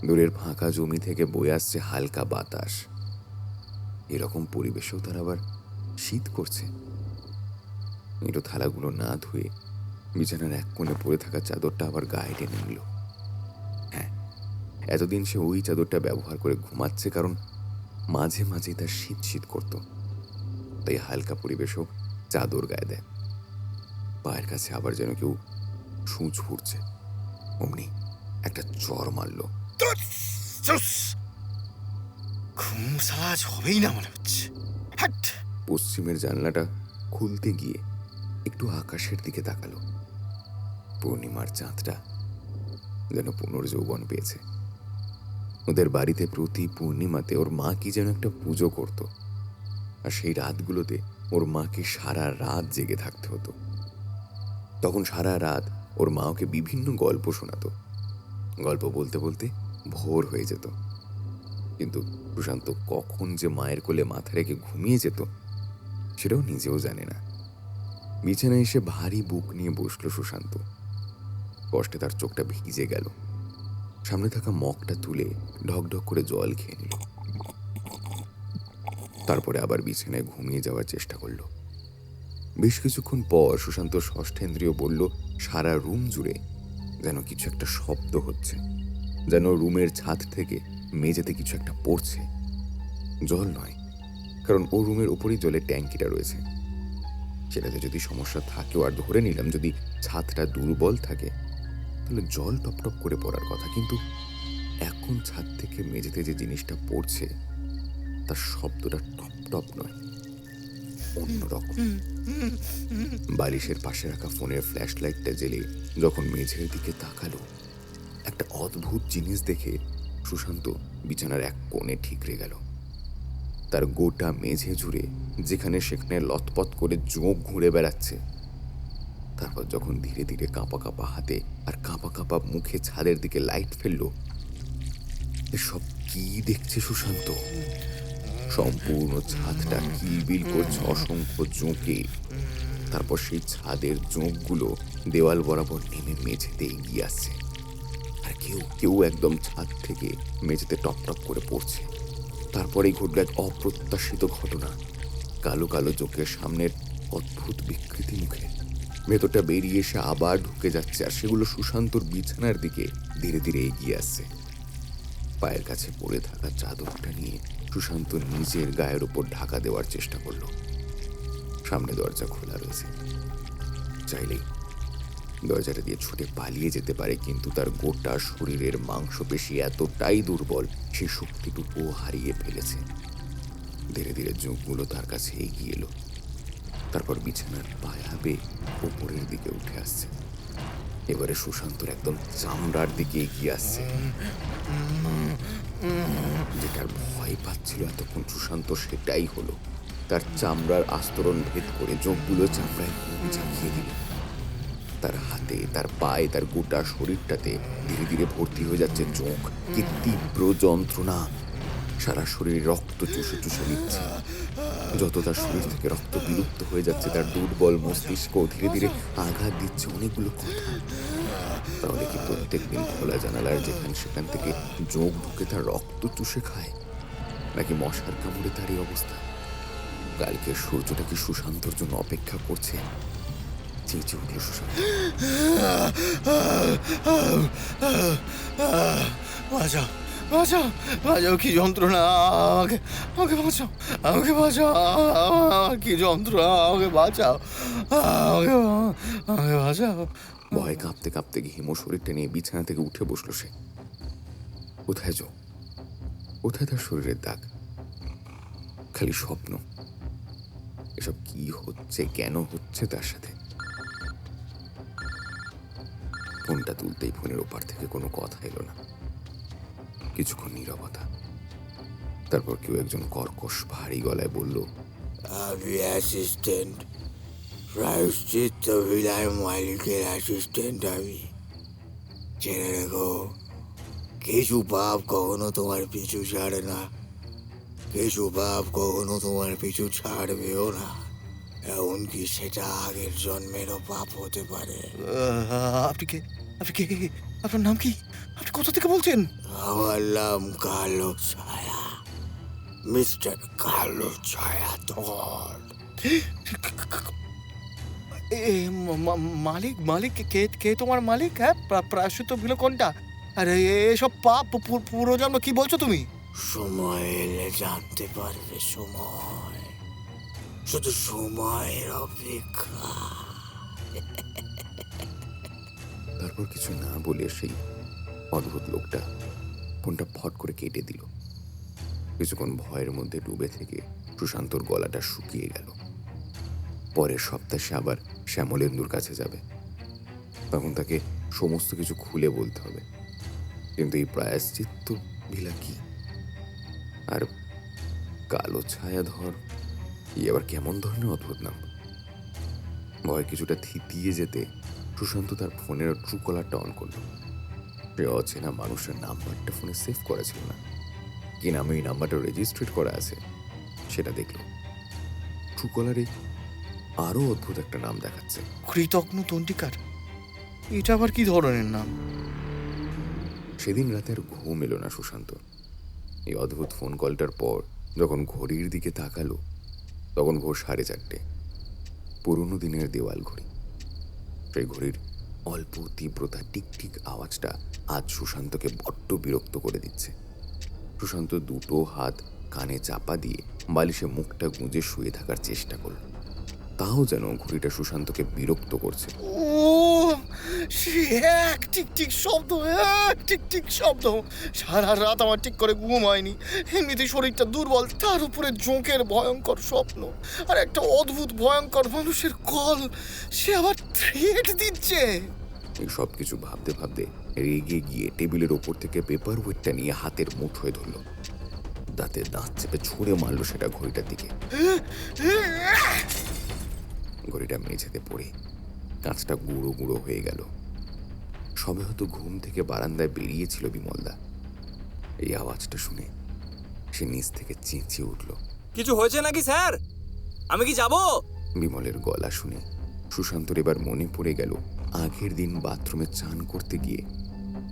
দূরের ফাঁকা জমি থেকে বয়ে আসছে হালকা বাতাস। এরকম পরিবেশেও তার আবার শীত করছে। এঁটো থালাগুলো না ধুয়ে বিছানার এক কোণে পড়ে থাকা চাদরটা আবার গায়ে টেনে নিল। হ্যাঁ, এতদিন সে ওই চাদরটা ব্যবহার করে ঘুমাচ্ছে, কারণ মাঝে মাঝে তার শীত শীত করত। তাই হালকা পরিবেশও চাদর গায়ে দেয়। পায়ের কাছে আবার যেন কেউ সূচ ফুটছে। অমনি একটা চর মারল। ঘুম সালা আজ হবেই না মনে হচ্ছে। হাট! পশ্চিমের জানলাটা খুলতে গিয়ে একটু আকাশের দিকে তাকালো। পূর্ণিমার চাঁদটা যেন পুনর্যৌবন পেয়েছে। ওদের বাড়িতে প্রতি পূর্ণিমাতে ওর মা কি যেন একটা পুজো করত, আর সেই রাতগুলোতে ওর মাকে সারা রাত জেগে থাকতে হতো। তখন সারা রাত ওর মা ওকে বিভিন্ন গল্প শোনাতো। গল্প বলতে বলতে ভোর হয়ে যেত, কিন্তু সুশান্ত কখন যে মায়ের কোলে মাথা রেখে ঘুমিয়ে যেত সেটাও নিজেও জানে না। বিছানায় এসে ভারী বুক নিয়ে বসল সুশান্ত। কষ্টে তার চোখটা ভিজে গেল। সামনে থাকা মগটা তুলে ঢকঢক করে জল খেয়ে নিল। তারপরে আবার বিছানায় ঘুমিয়ে যাওয়ার চেষ্টা করল। বেশ কিছুক্ষণ পর সুশান্ত ষষ্ঠেন্দ্রিয় বলল, সারা রুম জুড়ে যেন কিছু একটা শব্দ হচ্ছে, যেন রুমের ছাদ থেকে মেঝেতে কিছু একটা পড়ছে। জল নয়, কারণ ও রুমের ওপরই জলের ট্যাঙ্কিটা রয়েছে। সেটাতে যদি সমস্যা থাকেও, আর ধরে নিলাম যদি ছাদটা দুর্বল থাকে, তাহলে জল টপটপ করে পড়ার কথা। কিন্তু এখন ছাদ থেকে মেঝেতে যে জিনিসটা পড়ছে তার শব্দটা টপ টপ নয়, অন্যরকম। বালিশের পাশে রাখা ফোনের ফ্ল্যাশ লাইটটা জ্বেলে যখন মেঝের দিকে তাকালো, একটা অদ্ভুত জিনিস দেখে সুশান্ত বিছানার এক কোণে ঠিকরে গেল। তার গোটা মেঝে জুড়ে যেখানে সেখানে লতপত করে জোঁক ঘুরে বেড়াচ্ছে। তারপর যখন ধীরে ধীরে কাঁপা কাঁপা হাতে আর কাঁপা কাঁপা মুখে ছাদের দিকে লাইট ফেলল, এসব কি দেখছে সুশান্ত? সম্পূর্ণ ছাদটা কিলবিল করছে অসংখ্য জোঁকে। তারপর সেই ছাদের জোঁকগুলো দেওয়াল বরাবর নেমে মেঝেতে এগিয়ে আসছে, আর কেউ কেউ একদম ছাদ থেকে মেঝেতে টপ টপ করে পড়ছে। তারপরেই ঘটল এক অপ্রত্যাশিত ঘটনা। কালো কালো চোখের সামনের অদ্ভুত বিকৃতি মুখে ভেতরটা বেরিয়ে এসে আবার ঢুকে যাচ্ছে, আর সেগুলো সুশান্তর বিছানার দিকে ধীরে ধীরে এগিয়ে আসছে। পায়ের কাছে পড়ে থাকা চাদরটা নিয়ে সুশান্ত নিজের গায়ের ওপর ঢাকা দেওয়ার চেষ্টা করল। সামনে দরজা খোলা রয়েছে, চাইলেই দরজাটা দিয়ে ছুটে পালিয়ে যেতে পারে, কিন্তু তার গোটা শরীরের মাংসপেশি এতটাই দুর্বল, সে শক্তিটুকু হারিয়ে ফেলেছে। ধীরে ধীরে চোখগুলো তার কাছে এগিয়ে এলো। তারপর বিছানার পায়া বেয়ে উপরের দিকে উঠে আসছে। এবারে সুশান্তর একদম চামড়ার দিকে এগিয়ে আসছে। যেটার ভয় পাচ্ছিল এতক্ষণ সুশান্ত, সেটাই হলো। তার চামড়ার আস্তরণ ভেদ করে চোখগুলো চামড়ায় মুখ ঝাঁকিয়ে দিল। তার হাতে, তার পায়ে, তার গোটা শরীরটাতে ধীরে ধীরে ভর্তি হয়ে যাচ্ছে চোখ। কি তীব্র যন্ত্রণা! সারা শরীরে রক্ত চুষে চুষে নিচ্ছে। যত তার শরীর থেকে রক্ত বিলুপ্ত হয়ে যাচ্ছে, তার দুর্বল মস্তিষ্ক ধীরে ধীরে আঘাত দিচ্ছে অনেকগুলো কথা। তাহলে কি তোর প্রত্যেকদিন খোলা জানালার যেখান সেখান থেকে যোগ ঢুকে তার রক্ত চুষে খায়, নাকি মশার কামড়ে তার এই অবস্থা? কালকের সূর্যটা কি সুশান্তর জন্য অপেক্ষা করছে? চেঁচে উঠল সুশান্ত। বাঁচাও, বাঁচাও, বাঁচাও, কি যন্ত্রণা! আমাকে আমাকে বাঁচাও, আমাকে বাঁচাও, কি যন্ত্রণা! আমাকে বাঁচাও, আমাকে আমাকে বাঁচাও। ভয়ে কাঁপতে কাঁপতে হিম শরীরটা নিয়ে বিছানা থেকে উঠে বসলো সে। কোথায় যোগ? কোথায় তার শরীরের দাগ? খালি স্বপ্ন। এসব কি হচ্ছে, কেন হচ্ছে তার সাথে? ফোনটা তুলতেই ফোনের ওপার থেকে কোনো কথা এলো না। কিছুক্ষণ নীরবতা। তারপর কেউ একজন কর্কশ ভারী গলায় বলল, আমি অ্যাসিস্ট্যান্ট, প্রায়শ্চিত্ত ভিলার মালিকের অ্যাসিস্ট্যান্ট আমি। জেনে রেখো, কিছু পাপ কখনো তোমার পিছু ছাড়ে না, কিছু পাপ কখনো তোমার পিছু ছাড়বেও না, এমনকি সেটা আগের জন্মেরও পাপ হতে পারে। আপনি কে? আপনি কে? আপনার নাম কি? আপনি কোথা থেকে বলছেন? আমার নাম কালো ছায়া, মিস্টার কালো ছায়া ধর। মালিক? মালিক কে? কে তোমার মালিক? হ্যাঁ, প্রায়শ্চিত্ত ভিলা কোনটা? আরে এসব পাপ পুরো জন্ম কি বলছো তুমি? সময় এলে জানতে পারবে, সময়, শুধু সময়ের অপেক্ষা। তারপর কিছু না বলে সেই অদ্ভুত লোকটা ফোনটা ফট করে কেটে দিল। কিছুক্ষণ ভয়ের মধ্যে ডুবে থেকে সুশান্তর গলাটা শুকিয়ে গেল। পরের সপ্তাহে সে আবার শ্যামলেন্দুর কাছে যাবে। তখন তাকে সমস্ত কিছু খুলে বলতে হবে। কিন্তু এই প্রায়শ্চিত্ত ভিলা কি? আর কালো ছায়াধর এই আবার কেমন ধরনের অদ্ভুত নাম? ভয় কিছুটা থিতিয়ে যেতে সুশান্ত তার ফোনের ট্রু কলারটা অন করল। সে অচেনা মানুষের নাম্বারটা ফোনে সেভ করা ছিল না, কি নামে এই নাম্বারটা রেজিস্ট্রেট করা আছে সেটা দেখল। ট্রু কলারে আরো অদ্ভুত একটা নাম দেখাচ্ছে, কৃতজ্ঞ তন্টিকার। এটা আবার কি ধরনের নাম? সেদিন রাতে আর ঘুম এলো না সুশান্ত। এই অদ্ভুত ফোন কলটার পর যখন ঘড়ির দিকে তাকালো, তখন ভোর 4:30। পুরনো দিনের দেওয়াল ঘড়ি। সেই ঘড়ির অল্প তীব্রতা টিকটিক আওয়াজটা আজ সুশান্তকে বড্ড বিরক্ত করে দিচ্ছে। সুশান্ত দুটো হাত কানে চাপা দিয়ে বালিশে মুখটা গুঁজে শুয়ে থাকার চেষ্টা করল। তাও যেন ঘড়িটা সুশান্তকে বিরক্ত করছে। ও, সে এক টিকটিক শব্দ, এক টিকটিক শব্দ। সারা রাত আমার ঠিক করে ঘুম হয়নি। এমনিতে শরীরটা দুর্বল, তার উপরে জোঁকের ভয়ঙ্কর স্বপ্ন আর একটা অদ্ভুত ভয়ঙ্কর মানুষের কল। সে আবার থ্রেট দিচ্ছে। এই সব কিছু ভাবতে ভাবতে রেগে গিয়ে টেবিলের ওপর থেকে পেপার ওয়েটটা নিয়ে হাতের মুঠোয় ধরল। দাঁতে দাঁত চেপে ছুঁড়ে মারলো সেটা ঘড়িটার দিকে। ঘড়িটা মেঝেতে পড়ে কাঁচটা গুঁড়ো গুঁড়ো হয়ে গেল। সবে হয়তো ঘুম থেকে বারান্দায় বেরিয়েছিল বিমলদা। এই আওয়াজটা শুনে সে নিচ থেকে চেঁচিয়ে উঠল, কিছু হয়েছে নাকি স্যার? আমি কি যাব? বিমলের গলা শুনে সুশান্তর এবার মনে পড়ে গেল আগের দিন বাথরুমে চান করতে গিয়ে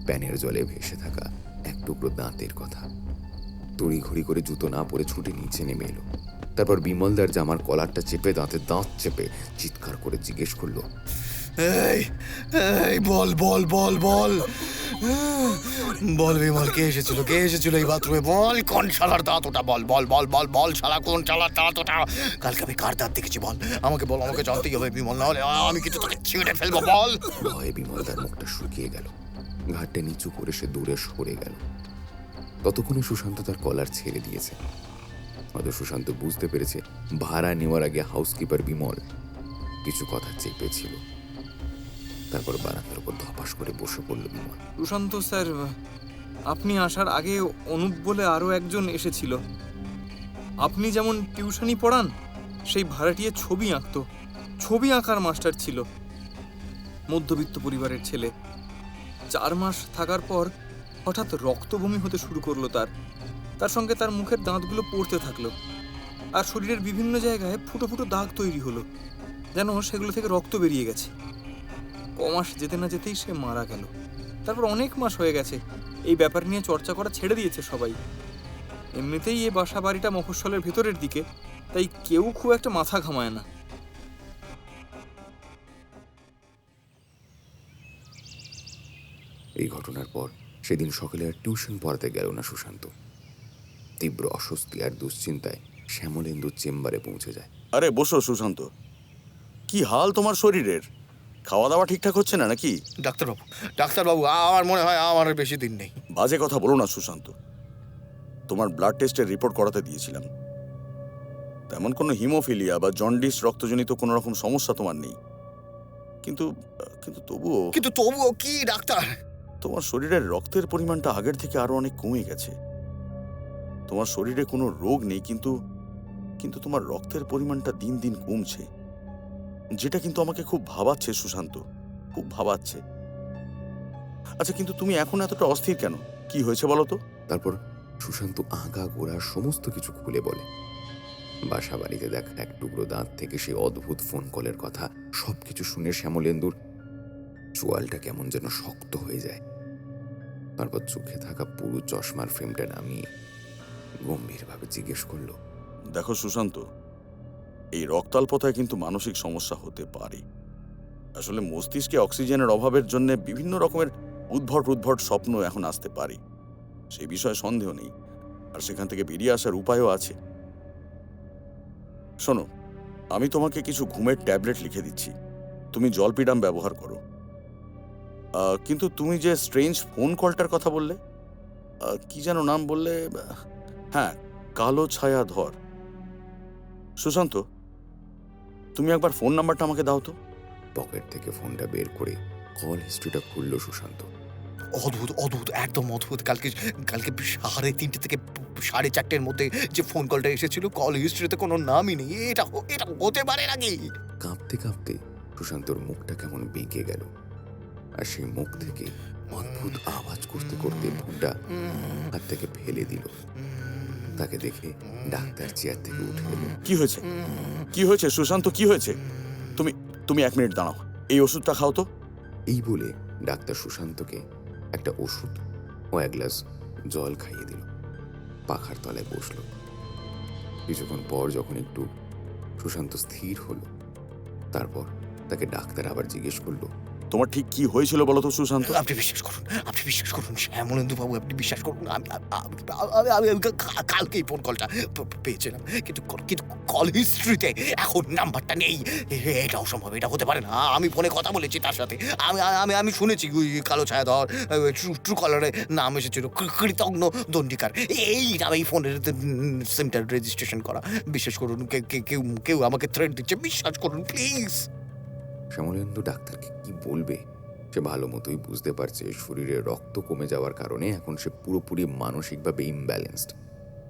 প্যানের জলে ভেসে থাকা এক টুকরো দাঁতের কথা। তড়িঘড়ি করে জুতো না পরে ছুটে নিচে নেমে এলো। তারপর বিমলদার জামার কলারটা চেপে দাঁতে দাঁত চেপে চিৎকার করে জিজ্ঞেস করলো, এই এই বল বল বল বল বল বিমল, কে এসেছিল? কে এসেছিল এই বাথরুমে? বল, কোন শালার দাঁত ওটা? বল বল বল বল বল শালা, কোন শালার দাঁত ওটা? কালকে আমি কার দাঁত দেখেছি বল, আমাকে বল, আমাকে জানতেই হবে বিমল, না হলে আমি কিন্তু তোকে ছিঁড়ে ফেলবো। বল। ভয়ে বিমলদার মুখটা শুকিয়ে গেল। ঘাটটা নিচু করে সে দূরে সরে গেল। ততক্ষণে সুশান্ত তার কলার ছেড়ে দিয়েছে। হয়তো সুশান্ত বুঝতে পেরেছে ভাড়া নেওয়ার আগে হাউসকিপার বিমল কিছু কথা চেপেছিল। তারপর বারান্দার উপর ধপাস করে বসে পড়ল বিমল। সুশান্ত স্যার, আপনি আসার আগে অনুপ বলে আরও একজন এসেছিল। আপনি যেমন টিউশনি পড়ান, সেই ভাড়াটিয়ে ছবি আঁকতো। ছবি আঁকার মাস্টার ছিল, মধ্যবিত্ত পরিবারের ছেলে। 4 মাস থাকার পর হঠাৎ রক্তবমি হতে শুরু করলো তার সঙ্গে তার মুখের দাঁতগুলো পড়তে থাকলো, আর শরীরের বিভিন্ন জায়গায় ফুটো ফুটো দাগ তৈরি হলো, যেন সেগুলো থেকে রক্ত বেরিয়ে গেছে। 9 মাস যেতে না যেতেই সে মারা গেল। তারপর অনেক মাস হয়ে গেছে এই ব্যাপার নিয়ে চর্চা করা ছেড়ে দিয়েছে সবাই। এমনিতেই এই বাসা বাড়িটা মফস্বলের ভেতরের দিকে, তাই কেউ খুব একটা মাথা ঘামায় না। এই ঘটনার পর সেদিন সকালে আর টিউশন পড়াতে গেল না সুশান্ত। তীব্র অস্বস্তি আর দুশ্চিন্তায় শ্যামলেন্দুর চেম্বারে পৌঁছে যায়। আরে বসো সুশান্ত, কি হাল তোমার শরীরের? খাওয়া দাওয়া ঠিকঠাক হচ্ছে না নাকি? ডাক্তারবাবু, ডাক্তারবাবু, আমার মনে হয় আমার আর বেশি দিন নেই। বাজে কথা বলো না সুশান্ত। তোমার ব্লাড টেস্টের রিপোর্ট করাতে দিয়েছিলাম, তেমন কোনো হিমোফিলিয়া বা জন্ডিস রক্তজনিত কোনো রকম সমস্যা তোমার নেই, কিন্তু কিন্তু তবুও কি ডাক্তার? তোমার শরীরের রক্তের পরিমাণটা আগের থেকে আরো অনেক কমে গেছে। তোমার শরীরে কোনো রোগ নেই, কিন্তু কিন্তু তোমার রক্তের পরিমাণটা দিন দিন কমছে, যেটা কিন্তু আমাকে খুব ভাবাচ্ছে সুশান্ত, খুব ভাবাচ্ছে। আচ্ছা, কিন্তু তুমি এখন এতটা অস্থির কেন? কি হয়েছে বলো তো? তারপর সুশান্ত আগা গোড়া সমস্ত কিছু খুলে বলে। বাসা বাড়িতে দেখা এক টুকরো দাঁত থেকে সেই অদ্ভুত ফোন কলের কথা সবকিছু শুনে শ্যামলেন্দুর চোয়ালটা কেমন যেন শক্ত হয়ে যায়। তারপর চোখে থাকা পুরো চশমার ফ্রেমটা নামিয়ে গম্ভীরভাবে জিজ্ঞেস করলো, দেখো সুশান্ত, এই রক্তাল্পতায় কিন্তু মানসিক সমস্যা হতে পারে। আসলে মস্তিষ্কে অক্সিজেনের অভাবের জন্য বিভিন্ন রকমের উদ্ভট স্বপ্ন এখন আসতে পারে, সেই বিষয়ে সন্দেহ নেই, আর সেখান থেকে বেরিয়ে আসার উপায়ও আছে। শোনো, আমি তোমাকে কিছু ঘুমের ট্যাবলেট লিখে দিচ্ছি, তুমি জলপিডাম ব্যবহার করো। কিন্তু তুমি যে স্ট্রেঞ্জ ফোন কলটার কথা বললে, কি যেন নাম বললে? হ্যাঁ, কালো ছায়া ধর। সুশান্ত, তুমি একবার ফোন নাম্বারটা আমাকে দাও তো। পকেট থেকে ফোনটা বের করে কল হিস্ট্রিটা খুলল সুশান্ত। অদ্ভুত, অদ্ভুত, একদম অদ্ভুত। কালকে 3:30 থেকে 4:30 মধ্যে যে ফোন কলটা এসেছিল, কল হিস্ট্রিতে কোনো নামই নেই। এটা হতে পারে নাকি? কাঁপতে কাঁপতে সুশান্তর মুখটা কেমন বেঁকে গেল, আর সেই মুখ থেকে অদ্ভুত আওয়াজ করতে করতে ফোনটা হাত থেকে ফেলে দিল। তাকে দেখে ডাক্তার চেয়ার থেকে উঠে এলো। কি হয়েছে? কি হয়েছে সুশান্ত? কি হয়েছে? তুমি 1 মিনিট দাঁড়াও, এই ওষুধটা খাও তো। এই বলে ডাক্তার সুশান্তকে একটা ওষুধ ও 1 গ্লাস জল খাইয়ে দিল। পাখার তলায় বসলো। কিছুক্ষণ পর যখন একটু সুশান্ত স্থির হলো, তারপর তাকে ডাক্তার আবার জিজ্ঞেস করলো, তোমার ঠিক কি হয়েছিল বলো তো সুশান্ত? আপনি বিশ্বাস করুন শ্যামলেন্দু বাবু, আপনি বিশ্বাস করুন, আমি কালকেই ফোন কলটা পেয়েছিলাম, কিন্তু কল হিস্ট্রিতে এখন নাম্বারটা নেই। এটা অসম্ভব, এটা হতে পারে না। আমি ফোনে কথা বলেছি তার সাথে, আমি শুনেছি কালো ছায়াধর ট্রু কলারে নাম এসেছিল কৃতজ্ঞ দণ্ডিকার, এই নামেই ফোনের সিমটা রেজিস্ট্রেশন করা। বিশ্বাস করুন, কেউ আমাকে থ্রেট দিচ্ছে, বিশ্বাস করুন প্লিজ। শ্যামলেন্দু ডাক্তারকে কি বলবে? সে ভালো মতোই বুঝতে পারছে শরীরে রক্ত কমে যাওয়ার কারণে এখন সে পুরোপুরি মানসিকভাবে ইমব্যালেন্সড।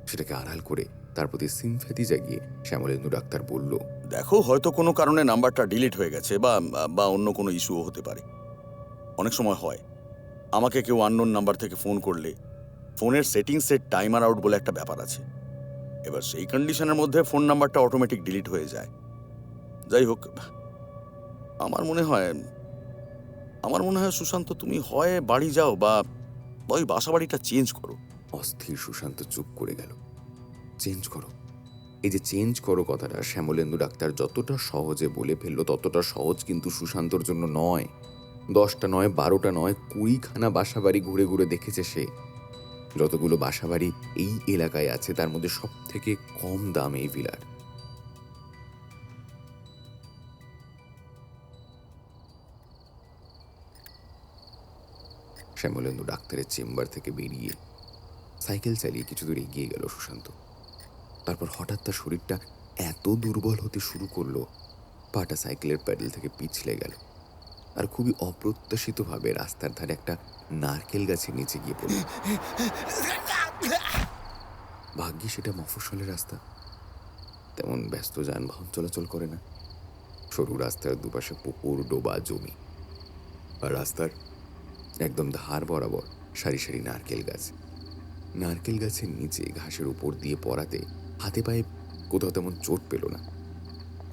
সেটাকে আড়াল করে তার প্রতি সিম্প্যাথি জাগিয়ে শ্যামলেন্দু ডাক্তার বলল, দেখো, হয়তো কোনো কারণে নাম্বারটা ডিলিট হয়ে গেছে, বা অন্য কোনো ইস্যুও হতে পারে। অনেক সময় হয়, আমাকে কেউ আননোন নাম্বার থেকে ফোন করলে ফোনের সেটিংসের টাইমার আউট বলে একটা ব্যাপার আছে। এবার সেই কন্ডিশনের মধ্যে ফোন নাম্বারটা অটোমেটিক ডিলিট হয়ে যায়। যাই হোক, আমার মনে হয় সুশান্ত, তুমি হয় বাড়ি যাও বা ওই বাসা বাড়িটা চেঞ্জ করো। অস্থির সুশান্ত চুপ করে গেল। চেঞ্জ করো? এই যে চেঞ্জ করো কথাটা শ্যামলেন্দু ডাক্তার যতটা সহজে বলে ফেললো, ততটা সহজ কিন্তু সুশান্তর জন্য নয়। 10টা নয়, 12টা নয়, 20খানা বাসা বাড়ি ঘুরে ঘুরে দেখেছে সে। যতগুলো বাসা বাড়ি এই এলাকায় আছে তার মধ্যে সব থেকে কম দাম এই ভিলার। শ্যামলেন্দু ডাক্তারের চেম্বার থেকে বেরিয়ে সাইকেল চালিয়ে কিছু দূর এগিয়ে গেল সুশান্ত। তারপর হঠাৎ তার শরীরটা এত দুর্বল হতে শুরু করলো, পাটা সাইকেলের প্যাডেল থেকে পিছলে গেল, আর খুবই অপ্রত্যাশিতভাবে রাস্তার ধারে একটা নারকেল গাছের নিচে গিয়ে পড়ল। ভাগ্যে সেটা মফস্বলের রাস্তা, তেমন ব্যস্ত যানবাহন চলাচল করে না। সরু রাস্তার দুপাশে পুকুর, ডোবা, জমি, আর রাস্তার একদম ধার বরাবর সারি সারি নারকেল গাছ। নারকেল গাছের নিচে ঘাসের উপর দিয়ে পড়াতে হাতে পায়ে কোথাও তেমন চোট পেল না।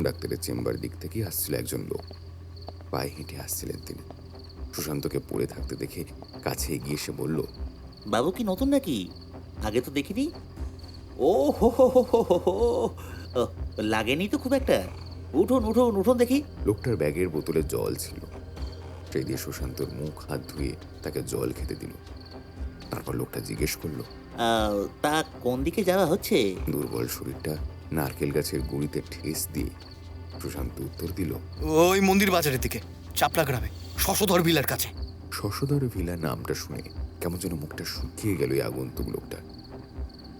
ডাক্তারের চেম্বার দিক থেকেই আসছিল একজন লোক। পায়ে হেঁটে আসছিলেন তিনি। সুশান্তকে পড়ে থাকতে দেখে কাছে এগিয়ে এসে বলল, বাবু কি নতুন নাকি? আগে তো দেখিনি। ও হো হো হো হো হো হো। ও, লাগেনি তো খুব একটা। উঠুন উঠুন উঠুন দেখি। লোকটার ব্যাগের বোতলে জল ছিল। সেই দিয়ে সুশান্তর মুখ হাত ধুয়ে তাকে জল খেতে দিল। তারপর লোকটা জিজ্ঞেস করলো, তা কোন দিকে যাওয়া হচ্ছে? দুর্বল শরীরটা নারকেল গাছের গুঁড়িতে ঠেস দিয়ে সুশান্ত উত্তর দিল, ওই মন্দির বাজারের দিকে, চাপলা গ্রামে, শশধর ভিলার কাছে। শশধর ভিলা নামটা শুনে কেমন যেন মুখটা শুকিয়ে গেল এই আগন্তুক লোকটা।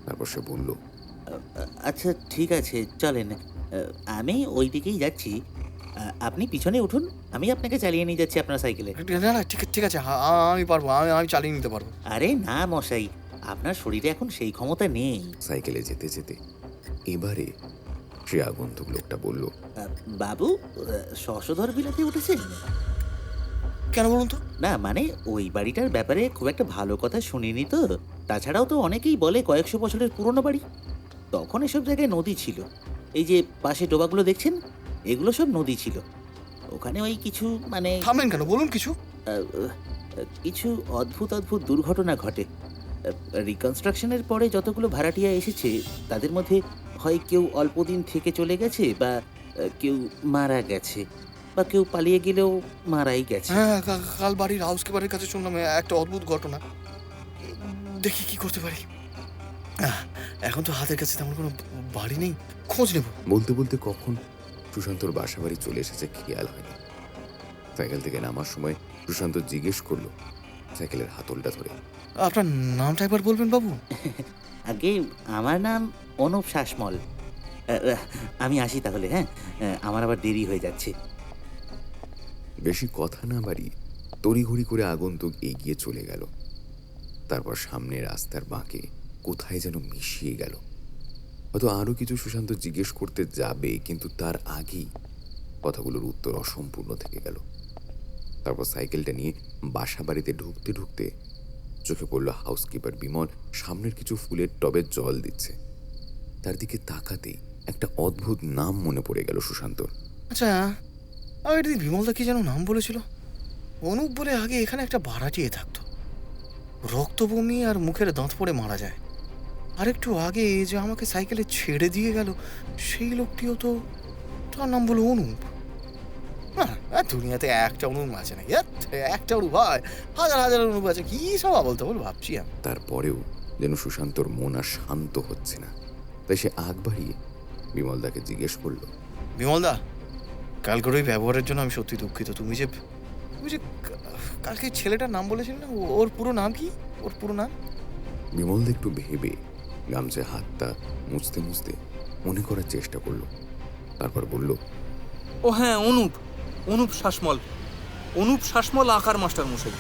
তারপর সে বলল, আচ্ছা ঠিক আছে চলেন, আমি ওই দিকেই যাচ্ছি। আপনি পিছনে উঠুন, আমি আপনাকে চালিয়ে নিয়ে যাচ্ছি আপনার সাইকেলে। না না, ঠিক ঠিক আছে, আমি পারবো, আমি চালিয়ে নিতে পারবো। আরে না মশাই, আপনার শরীরে এখন সেই ক্ষমতা নেই। সাইকেলে যেতে যেতে এবারে সে আগন্তুক লোকটা বলল, বাবু, শশধর বিলাতে উঠেছেন? কেন বলুন তো? না মানে ওই বাড়িটার ব্যাপারে খুব একটা ভালো কথা শুনিনি তো। তাছাড়াও তো অনেকেই বলে কয়েকশো বছরের পুরনো বাড়ি। তখন এসব জায়গায় নদী ছিল। এই যে পাশে ডোবাগুলো দেখছেন, এগুলো সব নদী ছিল। ওখানে ওই কিছু মানে থামলেন কেন, বলুন কিছু। কিছু অদ্ভুত অদ্ভুত দুর্ঘটনা ঘটে। রিকনস্ট্রাকশনের পরে যতগুলো ভাড়াটিয়া এসেছে তাদের মধ্যে হয় কেউ অল্প দিন থেকে চলে গেছে, বা কেউ মারা গেছে, বা কেউ পালিয়ে গেলেও মারাই গেছে। হ্যাঁ, কাল বাড়ির হাউসকিপারের কাছে শুনলাম একটা অদ্ভুত ঘটনা। দেখি কি করতে পারি। এখন তো হাতের কাছে তেমন কোনো বাড়ি নেই, খোঁজ নেব। বলতে বলতে কখন সুশান্তর বাসা বাড়ি চলে এসেছে খেয়াল হয়নি। সাইকেল থেকে নামার সময় সুশান্ত জিজ্ঞেস করলো সাইকেলের হাতলটা ধরে, আপনার নামটা একবার বলবেন বাবু? আগে আমার নাম অনুপ শাসমল। আমি আসি তাহলে, হ্যাঁ? আমার আবার দেরি হয়ে যাচ্ছে। বেশি কথা না বাড়িয়ে তড়িঘড়ি করে আগন্তুক এগিয়ে চলে গেল। তারপর সামনে রাস্তার বাঁকে কোথায় যেন মিশিয়ে গেল। হয়তো আরো কিছু সুশান্ত জিজ্ঞেস করতে যাবে, কিন্তু তার আগেই কথাগুলোর উত্তর অসম্পূর্ণ থেকে গেল। তারপর সাইকেলটা নিয়ে বাসা বাড়িতে ঢুকতে ঢুকতে চোখে পড়ল হাউসকিপার বিমল সামনের কিছু ফুলের টবে জল দিচ্ছে। তার দিকে তাকাতেই একটা অদ্ভুত নাম মনে পড়ে গেল সুশান্তর। আচ্ছা, আগের দিন বিমলদা কি যেন নাম বলেছিল? অনুপ বলে আগে এখানে একটা ভাড়াটিয়ে থাকতো, রক্তবমি আর মুখের দাঁত পড়ে মারা যায়। আর একটু আগে যে আমাকে সাইকেলে ছেড়ে দিয়ে গেল, সেই লোকটিও তো, তার নাম বলো অনুপ। না, দুনিয়াতে একটা অনুপ আছে নাকি? একটা অনুপ হয়, হাজার হাজার অনুপ আছে। কি সব বলতে বল ভাবছি আমি। তারপরেও যেন সুশান্তর মন আর শান্ত হচ্ছে না। তাই সে আগ বাড়িয়ে বিমলদাকে জিজ্ঞেস করলো, বিমলদা, কালকের ওই ব্যবহারের জন্য আমি সত্যি দুঃখিত। তুমি যে কালকে ছেলেটার নাম বলেছিলে না, ওর পুরো নাম কি? ওর পুরো নাম? বিমলদা একটু ভেবে গামছায় হাতটা মুছতে মুছতে মনে করার চেষ্টা করলো। তারপর বলল, ও হ্যাঁ, অনুপ, অনুপ শাসমল। অনুপ শাসমল আকার মাস্টার মশাই।